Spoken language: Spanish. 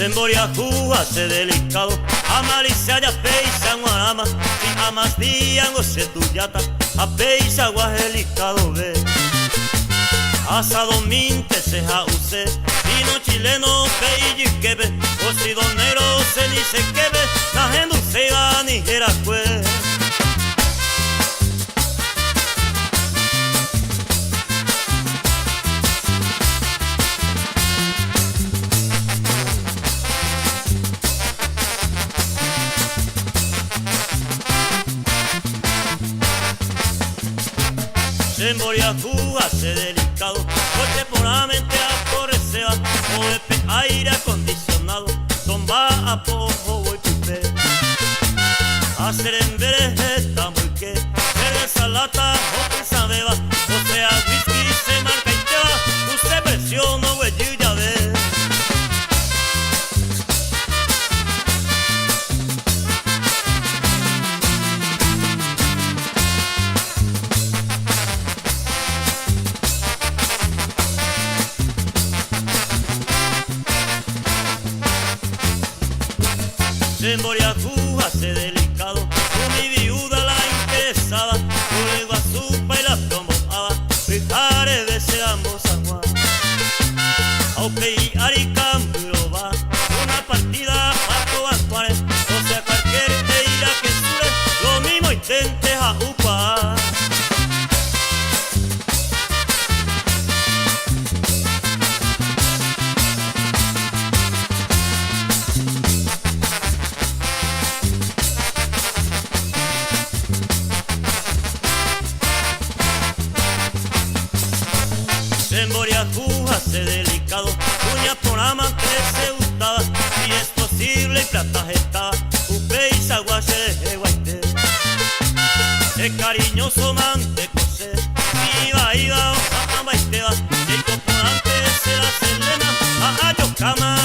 Semboriahu hace delicado, amalicia ya peisa guarama, si amas diango se tuyata, a peisa guajelicado ve. Asado minte se jause, vino chileno peiji quebe, osidonero se ni se quebe, la gente se va ni jeracue. Semboriahu hace delicado, coche por la mente a corresea, OEP aire acondicionado, tomba a pojo voy pipe. Hacer en verejeta muy que, cerveza lata o pizza beba, o sea whisky se marca y te va, usted presiona güey ya ve. Semboriahu hace delicado, con mi viuda la interesaba, luego a su pa y la promovaba, picare de ese ambos San Juan. Aunque y aricambio va, una partida a todas cuares, o sea cualquier ira que sube, lo mismo intente a upar. Semboriahu hace delicado, uñas por amante se gustaba, si es posible y plata estaba, upe y saguache de guaite. Es cariñoso mante cose, iba o a baiteba, y componente se la selena, a yo cama.